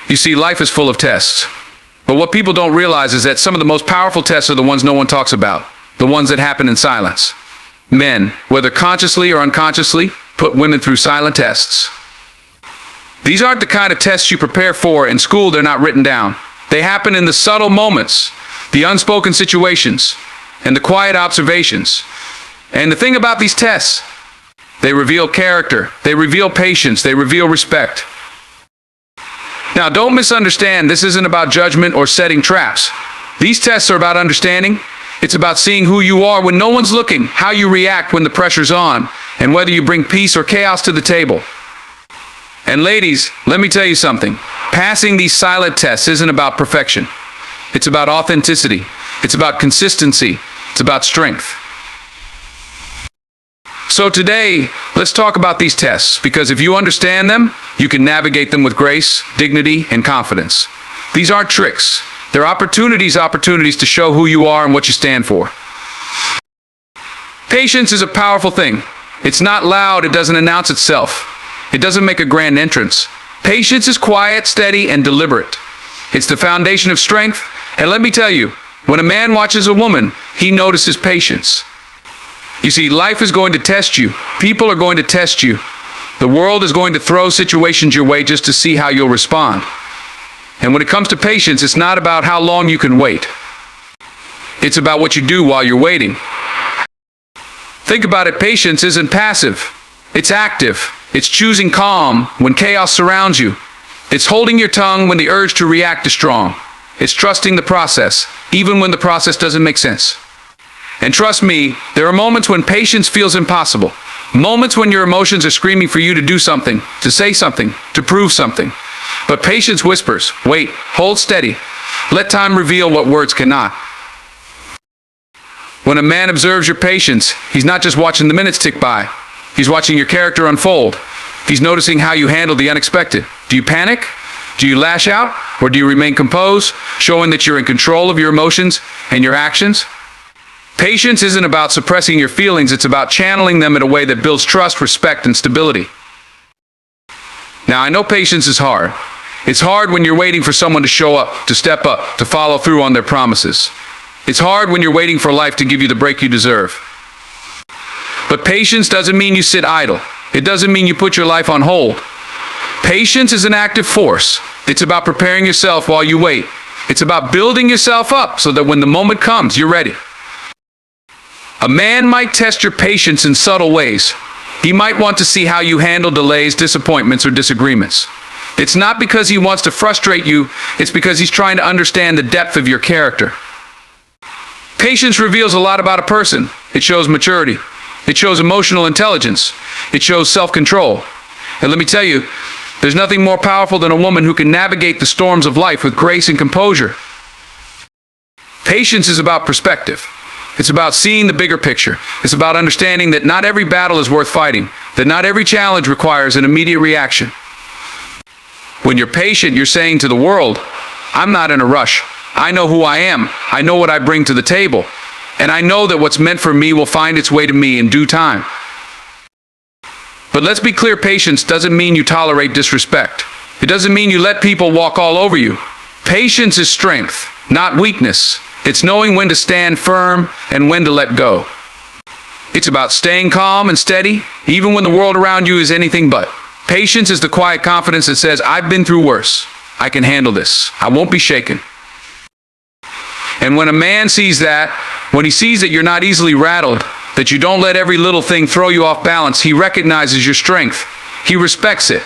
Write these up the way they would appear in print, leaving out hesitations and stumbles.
You see, life is full of tests. But what people don't realize is that some of the most powerful tests are the ones no one talks about, the ones that happen in silence. Men, whether consciously or unconsciously, put women through silent tests. These aren't the kind of tests you prepare for in school. They're not written down. They happen in the subtle moments, the unspoken situations, and the quiet observations. And the thing about these tests, they reveal character, they reveal patience, they reveal respect. Now, don't misunderstand, this isn't about judgment or setting traps. These tests are about understanding. It's about seeing who you are when no one's looking, how you react when the pressure's on, and whether you bring peace or chaos to the table. And ladies, let me tell you something. Passing these silent tests isn't about perfection. It's about authenticity. It's about consistency. It's about strength. So today, let's talk about these tests, because if you understand them, you can navigate them with grace, dignity, and confidence. These aren't tricks. They're opportunities to show who you are and what you stand for. Patience is a powerful thing. It's not loud. It doesn't announce itself. It doesn't make a grand entrance. Patience is quiet, steady, and deliberate. It's the foundation of strength. And let me tell you, when a man watches a woman, he notices patience. You see, life is going to test you. People are going to test you. The world is going to throw situations your way just to see how you'll respond. And when it comes to patience, it's not about how long you can wait. It's about what you do while you're waiting. Think about it. Patience isn't passive. It's active. It's choosing calm when chaos surrounds you. It's holding your tongue when the urge to react is strong. It's trusting the process, even when the process doesn't make sense. And trust me, there are moments when patience feels impossible. Moments when your emotions are screaming for you to do something, to say something, to prove something. But patience whispers, wait, hold steady. Let time reveal what words cannot. When a man observes your patience, he's not just watching the minutes tick by. He's watching your character unfold. He's noticing how you handle the unexpected. Do you panic? Do you lash out? Or do you remain composed, showing that you're in control of your emotions and your actions? Patience isn't about suppressing your feelings. It's about channeling them in a way that builds trust, respect, and stability. Now, I know patience is hard. It's hard when you're waiting for someone to show up, to step up, to follow through on their promises. It's hard when you're waiting for life to give you the break you deserve. But patience doesn't mean you sit idle. It doesn't mean you put your life on hold. Patience is an active force. It's about preparing yourself while you wait. It's about building yourself up so that when the moment comes, you're ready. A man might test your patience in subtle ways. He might want to see how you handle delays, disappointments, or disagreements. It's not because he wants to frustrate you. It's because he's trying to understand the depth of your character. Patience reveals a lot about a person. It shows maturity. It shows emotional intelligence. It shows self-control. And let me tell you, there's nothing more powerful than a woman who can navigate the storms of life with grace and composure. Patience is about perspective. It's about seeing the bigger picture. It's about understanding that not every battle is worth fighting, that not every challenge requires an immediate reaction. When you're patient, you're saying to the world, I'm not in a rush. I know who I am. I know what I bring to the table. And I know that what's meant for me will find its way to me in due time. But let's be clear, patience doesn't mean you tolerate disrespect. It doesn't mean you let people walk all over you. Patience is strength, not weakness. It's knowing when to stand firm and when to let go. It's about staying calm and steady, even when the world around you is anything but. Patience is the quiet confidence that says, I've been through worse. I can handle this. I won't be shaken. And when a man sees that, when he sees that you're not easily rattled, that you don't let every little thing throw you off balance, he recognizes your strength. He respects it.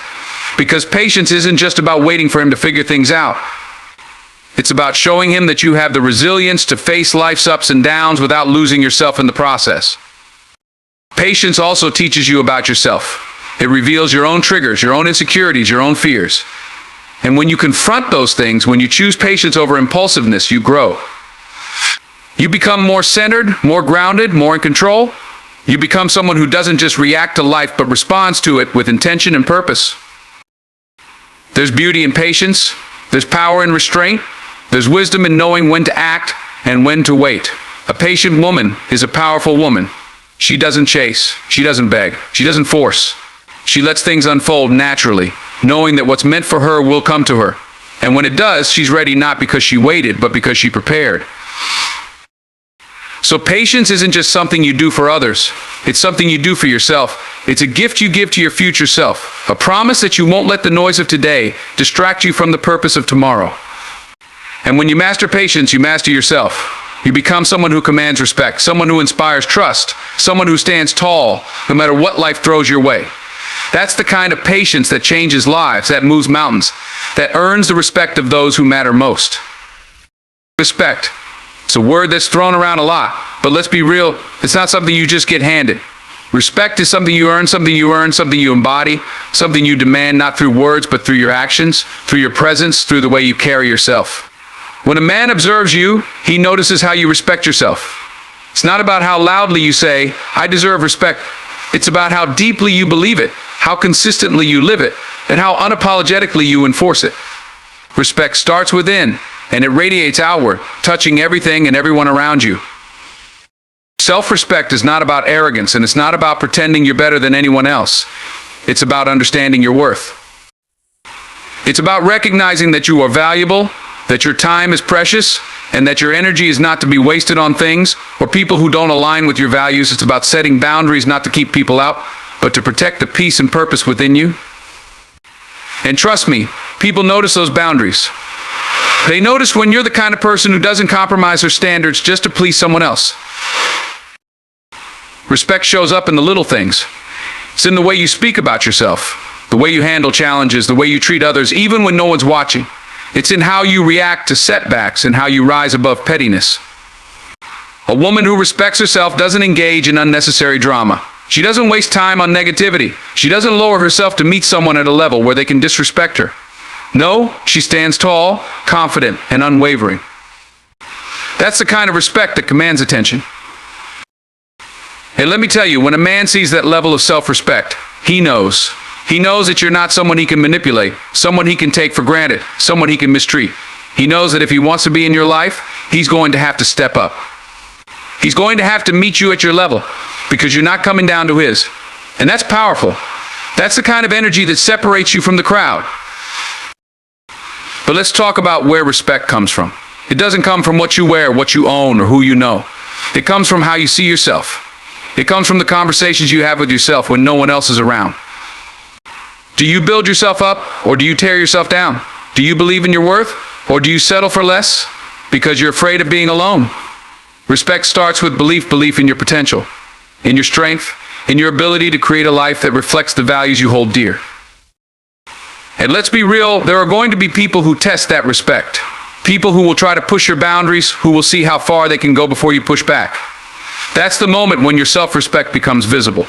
Because patience isn't just about waiting for him to figure things out. It's about showing him that you have the resilience to face life's ups and downs without losing yourself in the process. Patience also teaches you about yourself. It reveals your own triggers, your own insecurities, your own fears. And when you confront those things, when you choose patience over impulsiveness, you grow. You become more centered, more grounded, more in control. You become someone who doesn't just react to life, but responds to it with intention and purpose. There's beauty in patience. There's power in restraint. There's wisdom in knowing when to act and when to wait. A patient woman is a powerful woman. She doesn't chase. She doesn't beg. She doesn't force. She lets things unfold naturally, knowing that what's meant for her will come to her. And when it does, she's ready not because she waited, but because she prepared. So patience isn't just something you do for others. It's something you do for yourself. It's a gift you give to your future self. A promise that you won't let the noise of today distract you from the purpose of tomorrow. And when you master patience, you master yourself. You become someone who commands respect, someone who inspires trust, someone who stands tall no matter what life throws your way. That's the kind of patience that changes lives, that moves mountains, that earns the respect of those who matter most. Respect. It's a word that's thrown around a lot, but let's be real, it's not something you just get handed. Respect is something you earn, something you embody, something you demand not through words but through your actions, through your presence, through the way you carry yourself. When a man observes you, he notices how you respect yourself. It's not about how loudly you say, "I deserve respect." It's about how deeply you believe it, how consistently you live it, and how unapologetically you enforce it. Respect starts within, and it radiates outward, touching everything and everyone around you. Self-respect is not about arrogance, and it's not about pretending you're better than anyone else. It's about understanding your worth. It's about recognizing that you are valuable, that your time is precious, and that your energy is not to be wasted on things or people who don't align with your values. It's about setting boundaries not to keep people out, but to protect the peace and purpose within you. And trust me, people notice those boundaries. They notice when you're the kind of person who doesn't compromise their standards just to please someone else. Respect shows up in the little things. It's in the way you speak about yourself, the way you handle challenges, the way you treat others, even when no one's watching. It's in how you react to setbacks and how you rise above pettiness. A woman who respects herself doesn't engage in unnecessary drama. She doesn't waste time on negativity. She doesn't lower herself to meet someone at a level where they can disrespect her. No, she stands tall, confident, and unwavering. That's the kind of respect that commands attention. And let me tell you, when a man sees that level of self-respect, he knows. He knows that you're not someone he can manipulate, someone he can take for granted, someone he can mistreat. He knows that if he wants to be in your life, he's going to have to step up. He's going to have to meet you at your level because you're not coming down to his. And that's powerful. That's the kind of energy that separates you from the crowd. But let's talk about where respect comes from. It doesn't come from what you wear, what you own, or who you know. It comes from how you see yourself. It comes from the conversations you have with yourself when no one else is around. Do you build yourself up, or do you tear yourself down? Do you believe in your worth, or do you settle for less because you're afraid of being alone? Respect starts with belief in your potential, in your strength, in your ability to create a life that reflects the values you hold dear. And let's be real, there are going to be people who test that respect. People who will try to push your boundaries, who will see how far they can go before you push back. That's the moment when your self-respect becomes visible.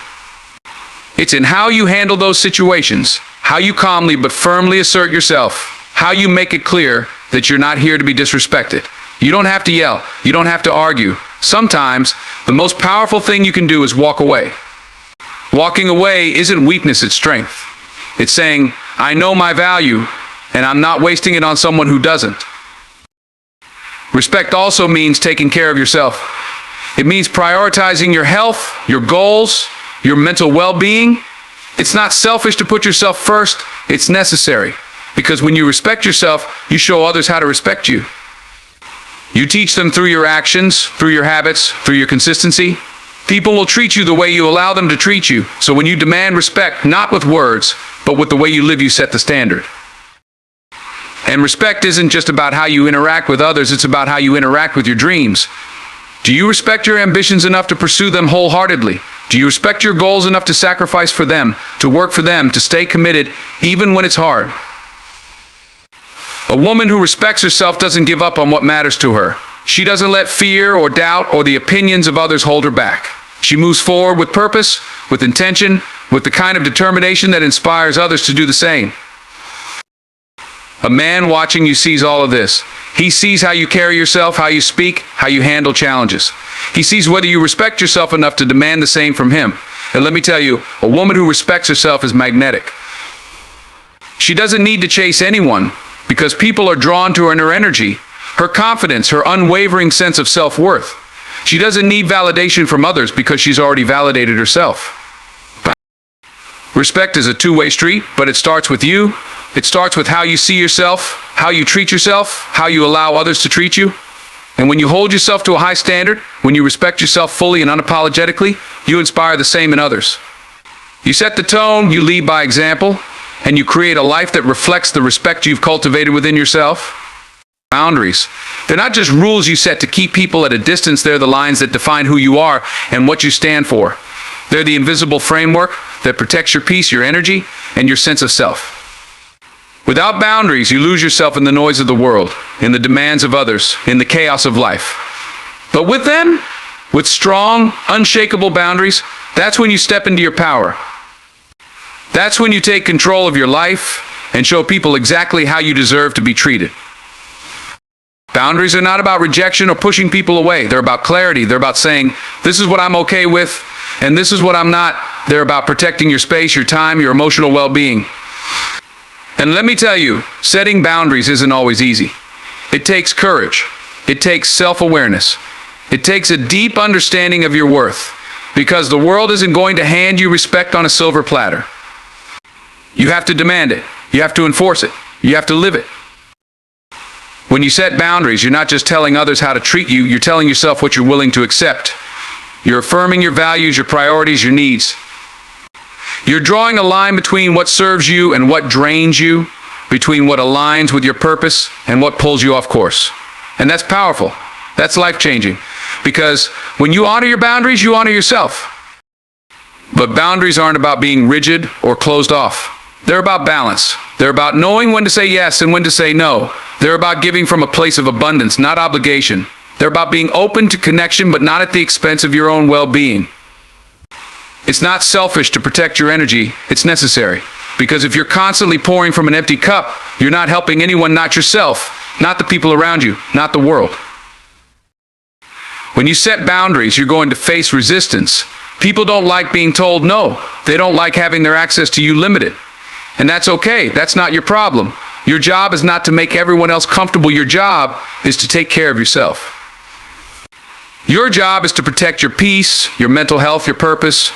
It's in how you handle those situations, how you calmly but firmly assert yourself, how you make it clear that you're not here to be disrespected. You don't have to yell. You don't have to argue. Sometimes, the most powerful thing you can do is walk away. Walking away isn't weakness, it's strength. It's saying, I know my value, and I'm not wasting it on someone who doesn't. Respect also means taking care of yourself. It means prioritizing your health, your goals, your mental well-being. It's not selfish to put yourself first, it's necessary. Because when you respect yourself, you show others how to respect you. You teach them through your actions, through your habits, through your consistency. People will treat you the way you allow them to treat you. So when you demand respect, not with words, but with the way you live, you set the standard. And respect isn't just about how you interact with others, it's about how you interact with your dreams. Do you respect your ambitions enough to pursue them wholeheartedly? Do you respect your goals enough to sacrifice for them, to work for them, to stay committed, even when it's hard? A woman who respects herself doesn't give up on what matters to her. She doesn't let fear or doubt or the opinions of others hold her back. She moves forward with purpose, with intention, with the kind of determination that inspires others to do the same. A man watching you sees all of this. He sees how you carry yourself, how you speak, how you handle challenges. He sees whether you respect yourself enough to demand the same from him. And let me tell you, a woman who respects herself is magnetic. She doesn't need to chase anyone because people are drawn to her and her energy, her confidence, her unwavering sense of self-worth. She doesn't need validation from others because she's already validated herself. Respect is a two-way street, but it starts with you. It starts with how you see yourself, how you treat yourself, how you allow others to treat you. And when you hold yourself to a high standard, when you respect yourself fully and unapologetically, you inspire the same in others. You set the tone, you lead by example, and you create a life that reflects the respect you've cultivated within yourself. Boundaries. They're not just rules you set to keep people at a distance, they're the lines that define who you are and what you stand for. They're the invisible framework that protects your peace, your energy, and your sense of self. Without boundaries, you lose yourself in the noise of the world, in the demands of others, in the chaos of life. But with them, with strong, unshakable boundaries, that's when you step into your power. That's when you take control of your life and show people exactly how you deserve to be treated. Boundaries are not about rejection or pushing people away. They're about clarity. They're about saying, this is what I'm okay with, and this is what I'm not. They're about protecting your space, your time, your emotional well-being. And let me tell you, setting boundaries isn't always easy. It takes courage. It takes self-awareness. It takes a deep understanding of your worth, because the world isn't going to hand you respect on a silver platter. You have to demand it. You have to enforce it. You have to live it. When you set boundaries, you're not just telling others how to treat you, you're telling yourself what you're willing to accept. You're affirming your values, your priorities, your needs. You're drawing a line between what serves you and what drains you, between what aligns with your purpose and what pulls you off course. And that's powerful. That's life-changing. Because when you honor your boundaries, you honor yourself. But boundaries aren't about being rigid or closed off. They're about balance. They're about knowing when to say yes and when to say no. They're about giving from a place of abundance, not obligation. They're about being open to connection, but not at the expense of your own well-being. It's not selfish to protect your energy. It's necessary. Because if you're constantly pouring from an empty cup, you're not helping anyone, not yourself, not the people around you, not the world. When you set boundaries, you're going to face resistance. People don't like being told no. They don't like having their access to you limited. And that's okay. That's not your problem. Your job is not to make everyone else comfortable. Your job is to take care of yourself. Your job is to protect your peace, your mental health, your purpose,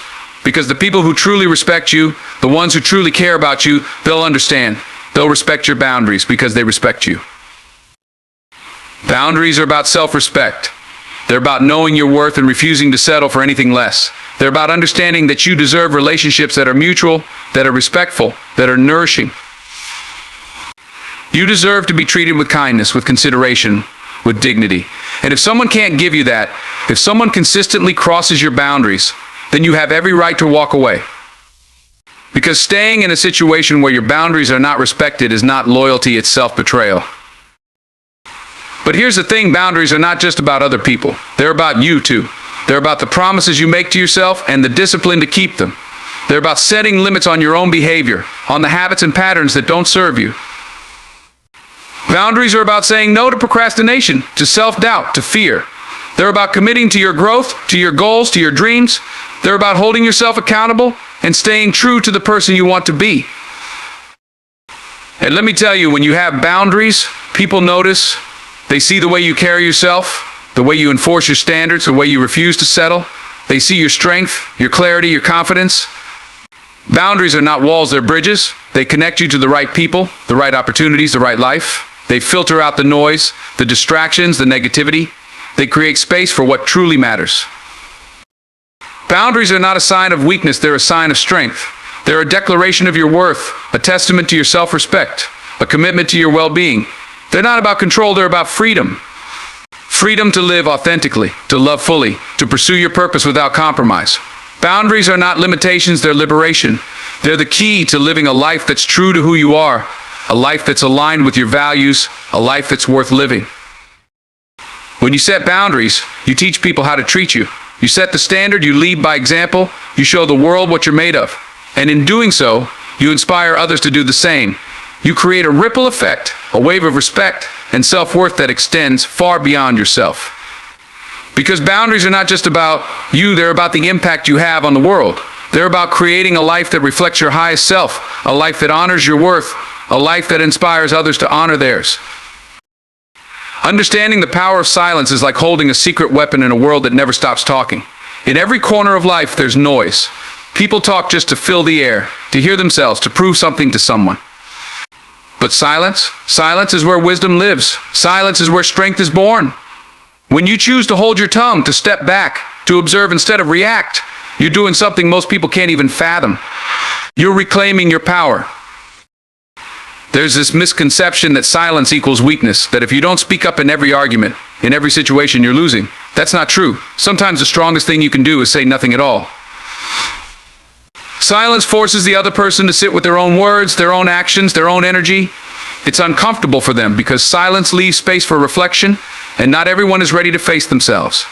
because the people who truly respect you, the ones who truly care about you, they'll understand. They'll respect your boundaries because they respect you. Boundaries are about self-respect. They're about knowing your worth and refusing to settle for anything less. They're about understanding that you deserve relationships that are mutual, that are respectful, that are nourishing. You deserve to be treated with kindness, with consideration, with dignity. And if someone can't give you that, if someone consistently crosses your boundaries, then you have every right to walk away. Because staying in a situation where your boundaries are not respected is not loyalty, it's self-betrayal. But here's the thing, boundaries are not just about other people. They're about you too. They're about the promises you make to yourself and the discipline to keep them. They're about setting limits on your own behavior, on the habits and patterns that don't serve you. Boundaries are about saying no to procrastination, to self-doubt, to fear. They're about committing to your growth, to your goals, to your dreams. They're about holding yourself accountable and staying true to the person you want to be. And let me tell you, when you have boundaries, people notice. They see the way you carry yourself, the way you enforce your standards, the way you refuse to settle. They see your strength, your clarity, your confidence. Boundaries are not walls, they're bridges. They connect you to the right people, the right opportunities, the right life. They filter out the noise, the distractions, the negativity. They create space for what truly matters. Boundaries are not a sign of weakness, they're a sign of strength. They're a declaration of your worth, a testament to your self-respect, a commitment to your well-being. They're not about control, they're about freedom. Freedom to live authentically, to love fully, to pursue your purpose without compromise. Boundaries are not limitations, they're liberation. They're the key to living a life that's true to who you are, a life that's aligned with your values, a life that's worth living. When you set boundaries, you teach people how to treat you. You set the standard, you lead by example, you show the world what you're made of. And in doing so, you inspire others to do the same. You create a ripple effect, a wave of respect and self-worth that extends far beyond yourself. Because boundaries are not just about you, they're about the impact you have on the world. They're about creating a life that reflects your highest self, a life that honors your worth, a life that inspires others to honor theirs. Understanding the power of silence is like holding a secret weapon in a world that never stops talking. In every corner of life, there's noise. People talk just to fill the air, to hear themselves, to prove something to someone. But silence is where wisdom lives. Silence is where strength is born. When you choose to hold your tongue, to step back, to observe instead of react, you're doing something most people can't even fathom. You're reclaiming your power. There's this misconception that silence equals weakness, that if you don't speak up in every argument, in every situation, you're losing. That's not true. Sometimes the strongest thing you can do is say nothing at all. Silence forces the other person to sit with their own words, their own actions, their own energy. It's uncomfortable for them because silence leaves space for reflection, and not everyone is ready to face themselves.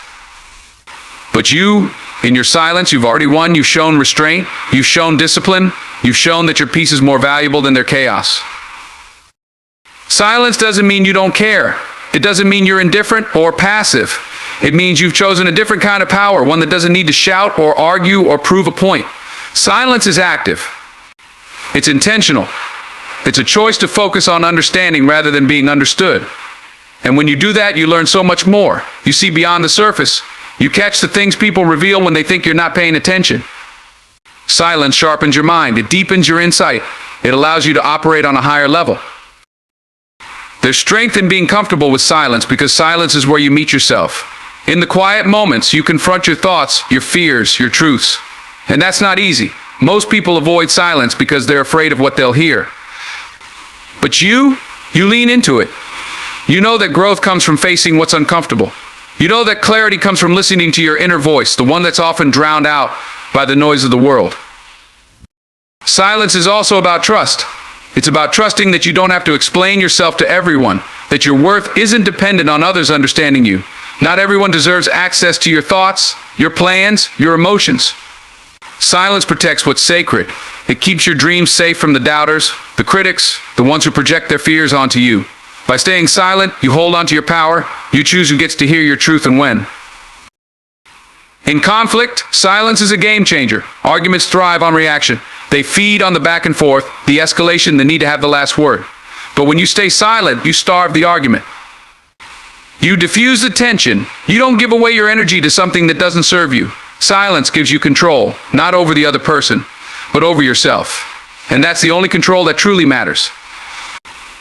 But you, in your silence, you've already won. You've shown restraint. You've shown discipline. You've shown that your peace is more valuable than their chaos. Silence doesn't mean you don't care. It doesn't mean you're indifferent or passive. It means you've chosen a different kind of power, one that doesn't need to shout or argue or prove a point. Silence is active. It's intentional. It's a choice to focus on understanding rather than being understood. And when you do that, you learn so much more. You see beyond the surface. You catch the things people reveal when they think you're not paying attention. Silence sharpens your mind. It deepens your insight. It allows you to operate on a higher level. There's strength in being comfortable with silence because silence is where you meet yourself. In the quiet moments, you confront your thoughts, your fears, your truths. And that's not easy. Most people avoid silence because they're afraid of what they'll hear. But you lean into it. You know that growth comes from facing what's uncomfortable. You know that clarity comes from listening to your inner voice, the one that's often drowned out by the noise of the world. Silence is also about trust. It's about trusting that you don't have to explain yourself to everyone, that your worth isn't dependent on others understanding you. Not everyone deserves access to your thoughts, your plans, your emotions. Silence protects what's sacred. It keeps your dreams safe from the doubters, the critics, the ones who project their fears onto you. By staying silent, you hold onto your power. You choose who gets to hear your truth and when. In conflict, silence is a game changer. Arguments thrive on reaction. They feed on the back and forth, the escalation, the need to have the last word. But when you stay silent, you starve the argument. You diffuse the tension. You don't give away your energy to something that doesn't serve you. Silence gives you control, not over the other person, but over yourself. And that's the only control that truly matters.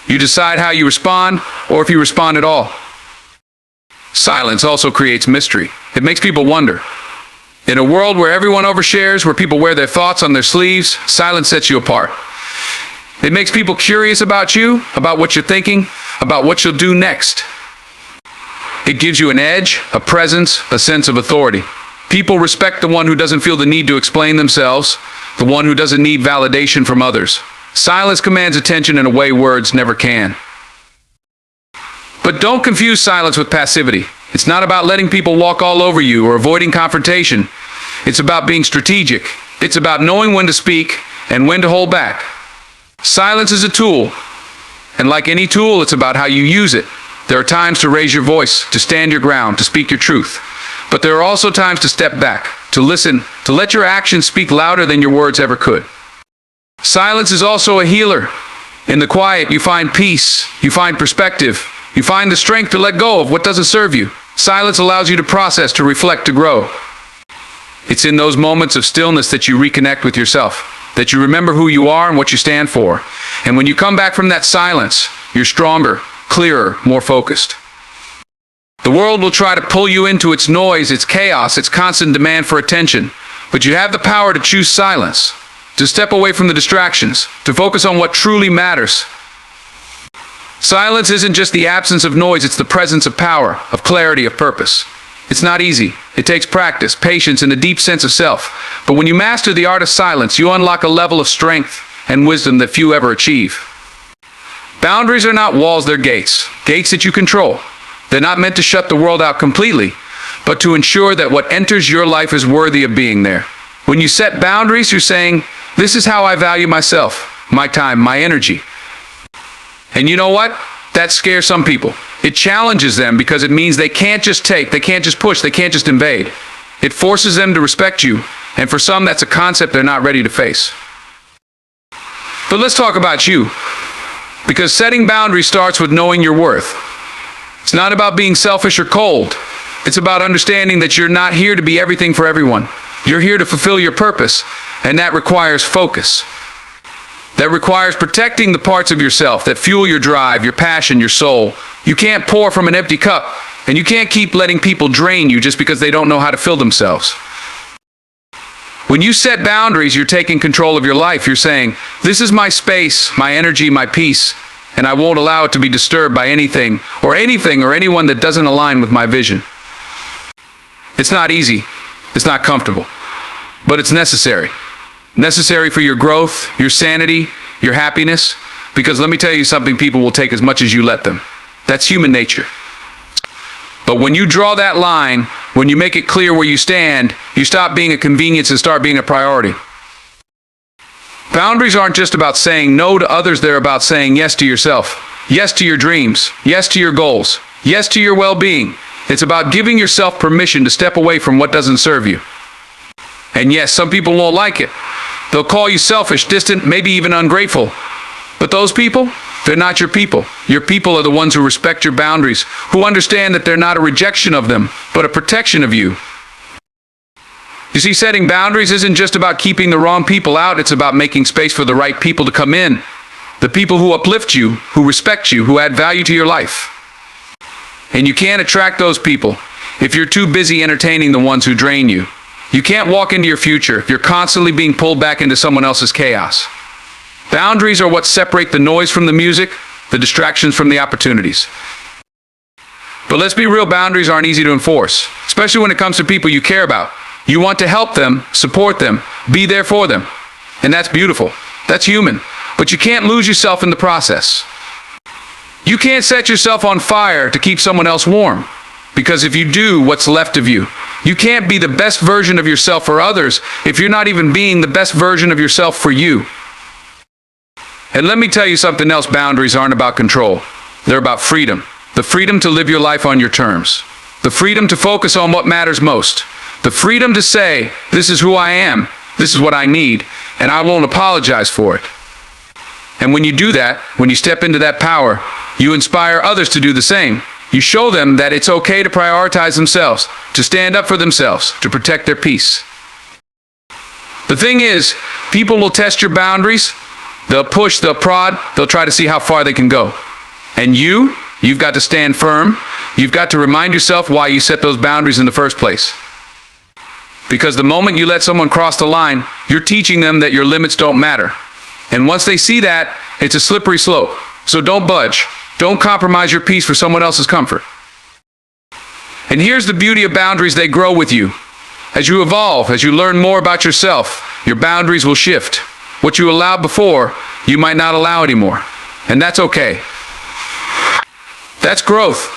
You decide how you respond, or if you respond at all. Silence also creates mystery. It makes people wonder. In a world where everyone overshares, where people wear their thoughts on their sleeves, silence sets you apart. It makes people curious about you, about what you're thinking, about what you'll do next. It gives you an edge, a presence, a sense of authority. People respect the one who doesn't feel the need to explain themselves, the one who doesn't need validation from others. Silence commands attention in a way words never can. But don't confuse silence with passivity. It's not about letting people walk all over you or avoiding confrontation. It's about being strategic. It's about knowing when to speak and when to hold back. Silence is a tool, and like any tool, it's about how you use it. There are times to raise your voice, to stand your ground, to speak your truth. But there are also times to step back, to listen, to let your actions speak louder than your words ever could. Silence is also a healer. In the quiet, you find peace, you find perspective, you find the strength to let go of what doesn't serve you. Silence allows you to process, to reflect, to grow. It's in those moments of stillness that you reconnect with yourself, that you remember who you are and what you stand for. And when you come back from that silence, you're stronger, clearer, more focused. The world will try to pull you into its noise, its chaos, its constant demand for attention. But you have the power to choose silence, to step away from the distractions, to focus on what truly matters. Silence isn't just the absence of noise, it's the presence of power, of clarity, of purpose. It's not easy. It takes practice, patience, and a deep sense of self. But when you master the art of silence, you unlock a level of strength and wisdom that few ever achieve. Boundaries are not walls, they're gates. Gates that you control. They're not meant to shut the world out completely, but to ensure that what enters your life is worthy of being there. When you set boundaries, you're saying, this is how I value myself, my time, my energy. And you know what? That scares some people. It challenges them because it means they can't just take, they can't just push, they can't just invade. It forces them to respect you, and for some that's a concept they're not ready to face. But let's talk about you. Because setting boundaries starts with knowing your worth. It's not about being selfish or cold. It's about understanding that you're not here to be everything for everyone. You're here to fulfill your purpose, and that requires focus. That requires protecting the parts of yourself that fuel your drive, your passion, your soul. You can't pour from an empty cup, and you can't keep letting people drain you just because they don't know how to fill themselves. When you set boundaries, you're taking control of your life. You're saying, this is my space, my energy, my peace, and I won't allow it to be disturbed by anything or anyone that doesn't align with my vision. It's not easy. It's not comfortable. But it's necessary. Necessary for your growth, your sanity, your happiness. Because let me tell you something, people will take as much as you let them. That's human nature. But when you draw that line, when you make it clear where you stand, you stop being a convenience and start being a priority. Boundaries aren't just about saying no to others, they're about saying yes to yourself. Yes to your dreams. Yes to your goals. Yes to your well-being. It's about giving yourself permission to step away from what doesn't serve you. And yes, some people won't like it. They'll call you selfish, distant, maybe even ungrateful. But those people, they're not your people. Your people are the ones who respect your boundaries, who understand that they're not a rejection of them, but a protection of you. You see, setting boundaries isn't just about keeping the wrong people out, it's about making space for the right people to come in. The people who uplift you, who respect you, who add value to your life. And you can't attract those people if you're too busy entertaining the ones who drain you. You can't walk into your future if you're constantly being pulled back into someone else's chaos. Boundaries are what separate the noise from the music, the distractions from the opportunities. But let's be real, boundaries aren't easy to enforce, especially when it comes to people you care about. You want to help them, support them, be there for them. And that's beautiful. That's human. But you can't lose yourself in the process. You can't set yourself on fire to keep someone else warm. Because if you do, what's left of you? You can't be the best version of yourself for others if you're not even being the best version of yourself for you. And let me tell you something else, boundaries aren't about control. They're about freedom. The freedom to live your life on your terms. The freedom to focus on what matters most. The freedom to say, this is who I am, this is what I need, and I won't apologize for it. And when you do that, when you step into that power, you inspire others to do the same. You show them that it's okay to prioritize themselves, to stand up for themselves, to protect their peace. The thing is, people will test your boundaries. They'll push, they'll prod, they'll try to see how far they can go. And you've got to stand firm. You've got to remind yourself why you set those boundaries in the first place. Because the moment you let someone cross the line, you're teaching them that your limits don't matter. And once they see that, it's a slippery slope. So don't budge. Don't compromise your peace for someone else's comfort. And here's the beauty of boundaries, they grow with you. As you evolve, as you learn more about yourself, your boundaries will shift. What you allowed before, you might not allow anymore. And that's okay. That's growth.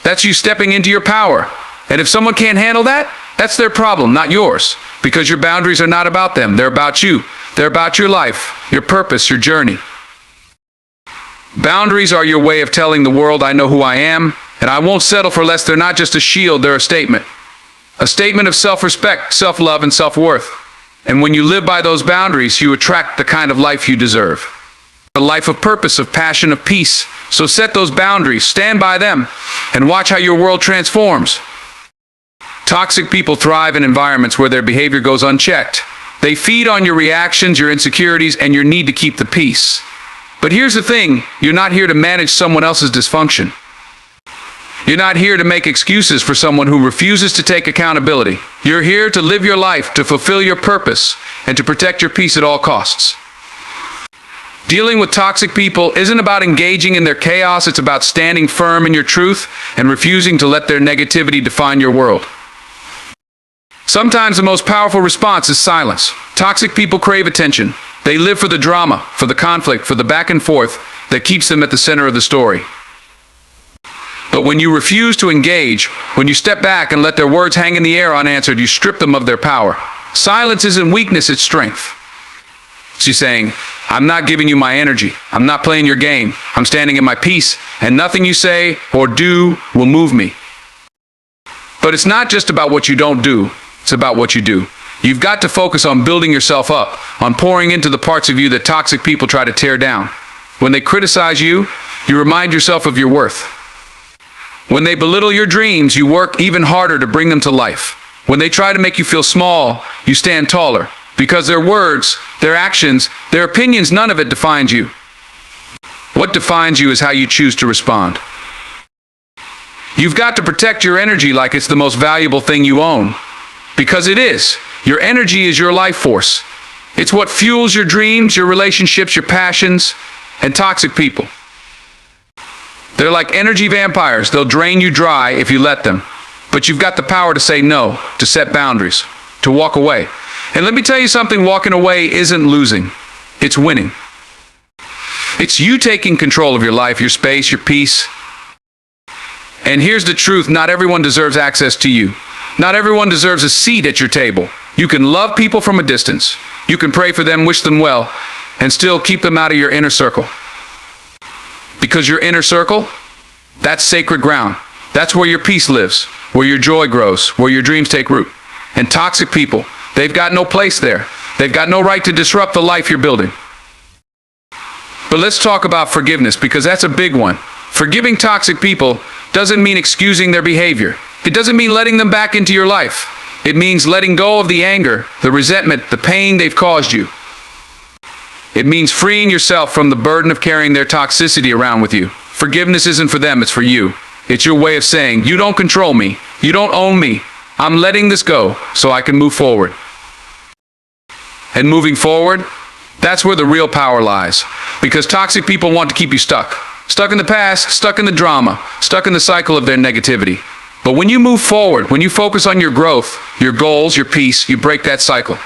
That's you stepping into your power. And if someone can't handle that, that's their problem, not yours. Because your boundaries are not about them. They're about you. They're about your life, your purpose, your journey. Boundaries are your way of telling the world, I know who I am, and I won't settle for less. They're not just a shield, they're a statement. A statement of self-respect, self-love, and self-worth. And when you live by those boundaries, you attract the kind of life you deserve. A life of purpose, of passion, of peace. So set those boundaries, stand by them, and watch how your world transforms. Toxic people thrive in environments where their behavior goes unchecked. They feed on your reactions, your insecurities, and your need to keep the peace. But here's the thing, you're not here to manage someone else's dysfunction. You're not here to make excuses for someone who refuses to take accountability. You're here to live your life, to fulfill your purpose, and to protect your peace at all costs. Dealing with toxic people isn't about engaging in their chaos, it's about standing firm in your truth and refusing to let their negativity define your world. Sometimes the most powerful response is silence. Toxic people crave attention. They live for the drama, for the conflict, for the back and forth that keeps them at the center of the story. But when you refuse to engage, when you step back and let their words hang in the air unanswered, you strip them of their power. Silence isn't weakness, it's strength. She's saying, I'm not giving you my energy. I'm not playing your game. I'm standing in my peace, and nothing you say or do will move me. But it's not just about what you don't do. It's about what you do. You've got to focus on building yourself up, on pouring into the parts of you that toxic people try to tear down. When they criticize you, you remind yourself of your worth. When they belittle your dreams, you work even harder to bring them to life. When they try to make you feel small, you stand taller. Because their words, their actions, their opinions, none of it defines you. What defines you is how you choose to respond. You've got to protect your energy like it's the most valuable thing you own. Because it is. Your energy is your life force. It's what fuels your dreams, your relationships, your passions, and toxic people. They're like energy vampires. They'll drain you dry if you let them. But you've got the power to say no, to set boundaries, to walk away. And let me tell you something, walking away isn't losing. It's winning. It's you taking control of your life, your space, your peace. And here's the truth, not everyone deserves access to you. Not everyone deserves a seat at your table. You can love people from a distance. You can pray for them, wish them well, and still keep them out of your inner circle. Because your inner circle, that's sacred ground. That's where your peace lives, where your joy grows, where your dreams take root. And toxic people, they've got no place there. They've got no right to disrupt the life you're building. But let's talk about forgiveness, because that's a big one. Forgiving toxic people doesn't mean excusing their behavior. It doesn't mean letting them back into your life. It means letting go of the anger, the resentment, the pain they've caused you. It means freeing yourself from the burden of carrying their toxicity around with you. Forgiveness isn't for them, it's for you. It's your way of saying, you don't control me. You don't own me. I'm letting this go so I can move forward. And moving forward, that's where the real power lies. Because toxic people want to keep you stuck. Stuck in the past, stuck in the drama, stuck in the cycle of their negativity. But when you move forward, when you focus on your growth, your goals, your peace, you break that cycle.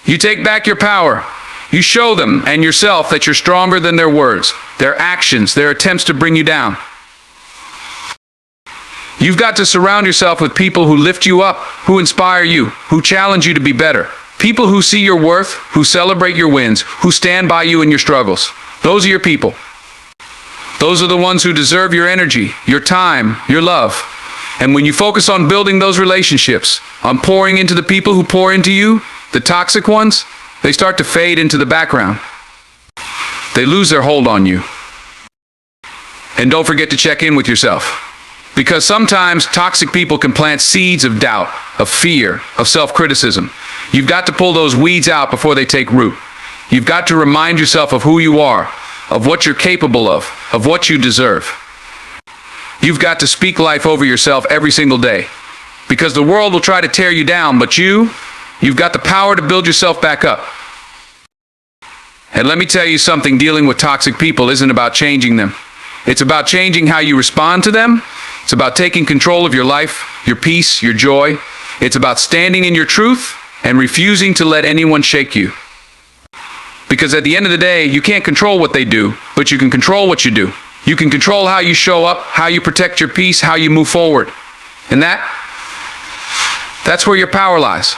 You take back your power. You show them and yourself that you're stronger than their words, their actions, their attempts to bring you down. You've got to surround yourself with people who lift you up, who inspire you, who challenge you to be better. People who see your worth, who celebrate your wins, who stand by you in your struggles. Those are your people. Those are the ones who deserve your energy, your time, your love. And when you focus on building those relationships, on pouring into the people who pour into you, the toxic ones, they start to fade into the background. They lose their hold on you. And don't forget to check in with yourself. Because sometimes toxic people can plant seeds of doubt, of fear, of self-criticism. You've got to pull those weeds out before they take root. You've got to remind yourself of who you are, of what you're capable of what you deserve. You've got to speak life over yourself every single day. Because the world will try to tear you down, but you've got the power to build yourself back up. And let me tell you something, dealing with toxic people isn't about changing them. It's about changing how you respond to them. It's about taking control of your life, your peace, your joy. It's about standing in your truth and refusing to let anyone shake you. Because at the end of the day, you can't control what they do, but you can control what you do. You can control how you show up, how you protect your peace, how you move forward. And that's where your power lies.